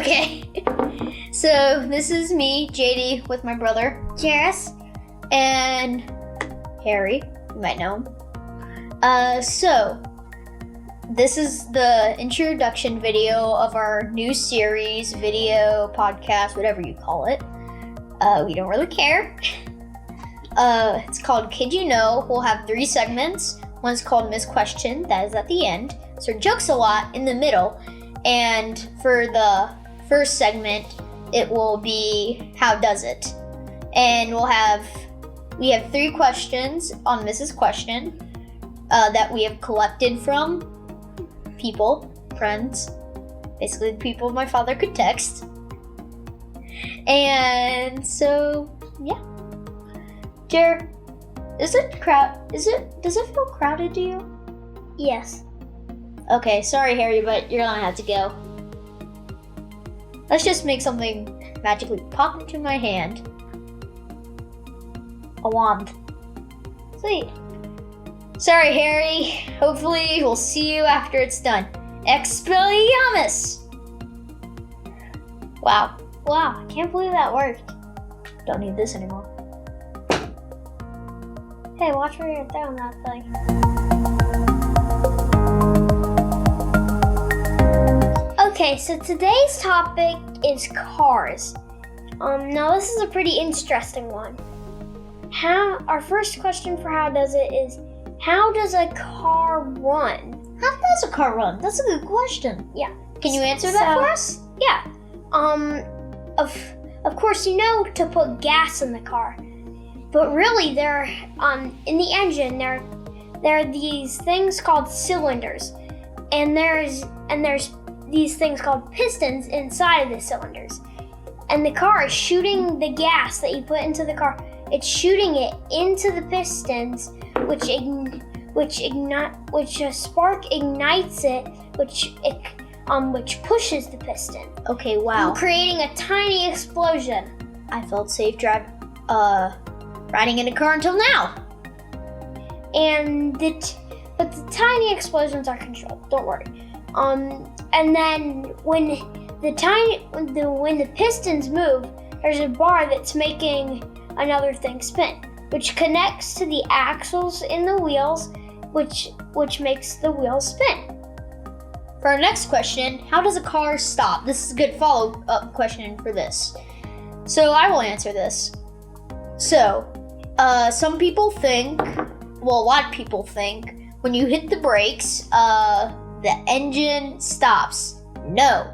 Okay. So this is me, JD, with my brother, Jairs. and Harry. You might know him. So this is the introduction video of our new series, video, podcast, whatever you call it. We don't really care. It's called Kid You Know. We'll have 3 segments. One's called Miss Question, that is at the end. So Jokes a Lot in the middle. And for the first segment, it will be How Does It? And we have 3 questions on Mrs. Question that we have collected from people, friends, basically the people my father could text. And so, yeah. Jer, does it feel crowded to you? Yes. Okay, sorry Harry, but you're gonna have to go. Let's just make something magically pop into my hand. A wand. Sweet. Sorry Harry, hopefully we'll see you after it's done. Expelliarmus! Wow, I can't believe that worked. Don't need this anymore. Hey, watch where you're throwing that thing. Okay, so today's topic is cars. Now this is a pretty interesting one. Our first question for How Does It is, how does a car run? How does a car run? That's a good question. Yeah. Can you answer that for us? Yeah. Of course you know to put gas in the car. But really there in the engine there are these things called cylinders. And there's these things called pistons inside of the cylinders. And the car is shooting the gas that you put into the car. It's shooting it into the pistons, which a spark ignites it, which pushes the piston. Okay, wow. Creating a tiny explosion. I felt safe riding in a car until now. But the tiny explosions are controlled. Don't worry. And then when the pistons move, there's a bar that's making another thing spin, which connects to the axles in the wheels, which makes the wheels spin. For our next question, how does a car stop? This is a good follow-up question for this. So I will answer this. So, some people think, well, a lot of people think, when you hit the brakes, the engine stops. No.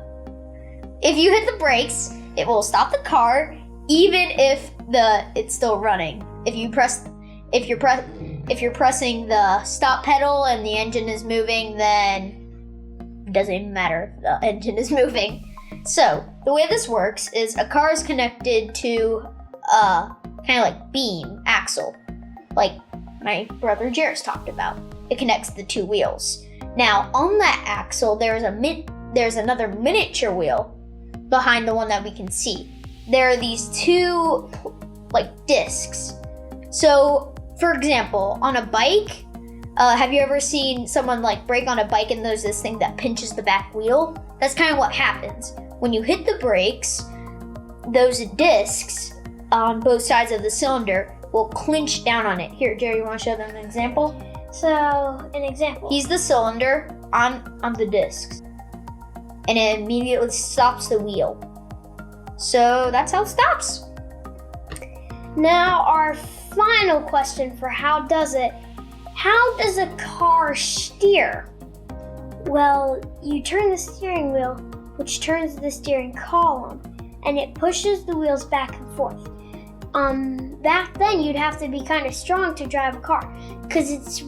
If you hit the brakes, it will stop the car, even if it's still running. If you're pressing the stop pedal and the engine is moving, then it doesn't even matter if the engine is moving. So the way this works is a car is connected to kind of like beam axle, like my brother Jairs talked about. It connects the 2 wheels. Now on that axle, there's another miniature wheel behind the one that we can see. There are these 2 like discs. So for example, on a bike, have you ever seen someone like brake on a bike and there's this thing that pinches the back wheel? That's kind of what happens. When you hit the brakes, those discs on both sides of the cylinder will clinch down on it. Here, Jerry, you want to show them an example? So, an example. He's the cylinder on the discs. And it immediately stops the wheel. So that's how it stops. Now our final question for How Does It? How does a car steer? Well, you turn the steering wheel, which turns the steering column, and it pushes the wheels back and forth. Back then you'd have to be kind of strong to drive a car, because it's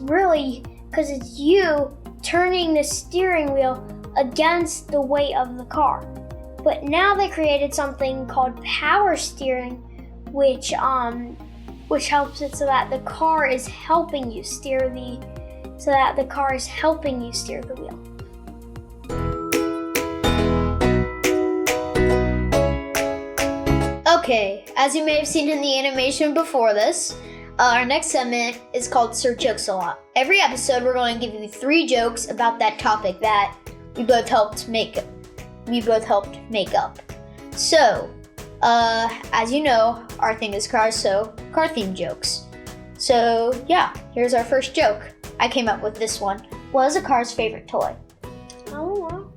you turning the steering wheel against the weight of the car. But now they created something called power steering, which helps it so that the car is helping you steer the wheel. Okay, as you may have seen in the animation before this, our next segment is called Sir Jokes a Lot. Every episode, we're going to give you 3 jokes about that topic that we both helped make. we both helped make up. So, as you know, our thing is cars, so car themed jokes. So yeah, here's our first joke. I came up with this one. What is a car's favorite toy? Oh,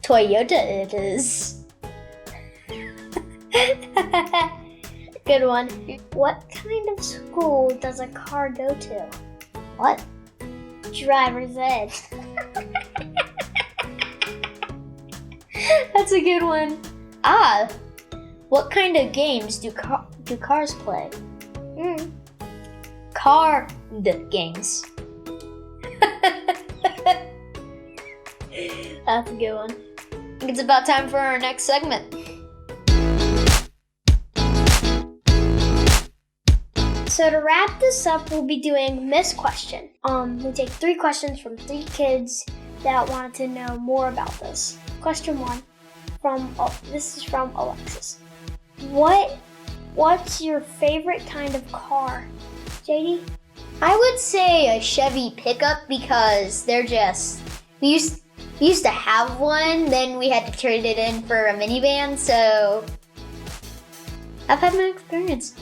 Toyota it is. good one. What kind of school does a car go to? What? Driver's ed. That's a good one. What kind of games do cars play? Car games. That's a good one. I think it's about time for our next segment. So to wrap this up, we'll be doing Miss Question. We take 3 questions from 3 kids that wanted to know more about this. Question 1 this is from Alexis. What's your favorite kind of car, JD? I would say a Chevy pickup because they're we used to have one, then we had to trade it in for a minivan, so I've had my experience.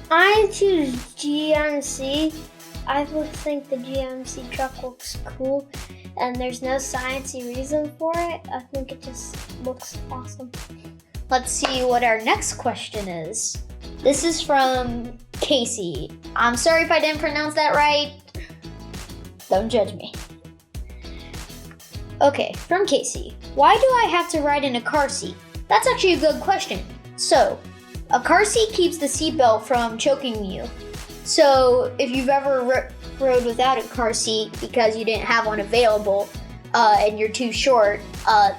I choose GMC. I would think the GMC truck looks cool and there's no sciencey reason for it. I think it just looks awesome. Let's see what our next question is. This is from Casey. I'm sorry if I didn't pronounce that right. Don't judge me. Okay, from Casey. Why do I have to ride in a car seat? That's actually a good question. So, a car seat keeps the seatbelt from choking you. So, if you've ever rode without a car seat because you didn't have one available and you're too short, the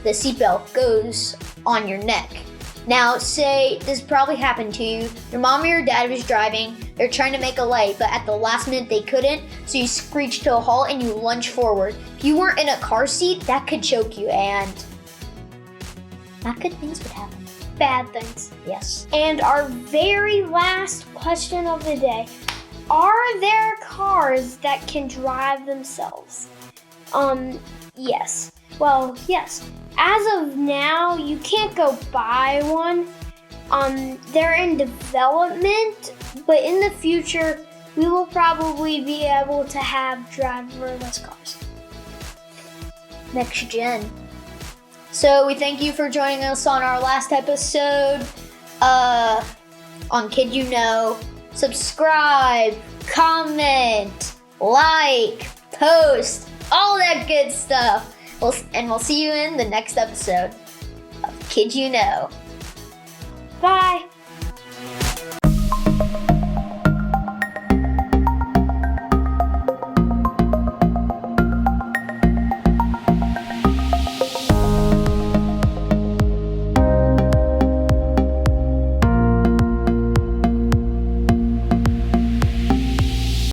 seatbelt goes on your neck. Now, say this probably happened to you. Your mom or your dad was driving. They're trying to make a light, but at the last minute they couldn't. So you screech to a halt and you lunge forward. If you weren't in a car seat, that could choke you and not good things would happen. Bad things. Yes. And our very last question of the day. Are there cars that can drive themselves? Yes. Well, yes. As of now, you can't go buy one. They're in development, but in the future, we will probably be able to have driverless cars. Next gen. So we thank you for joining us on our last episode on Kid You Know. Subscribe, comment, like, post, all that good stuff. We'll see you in the next episode of Kid You Know. Bye.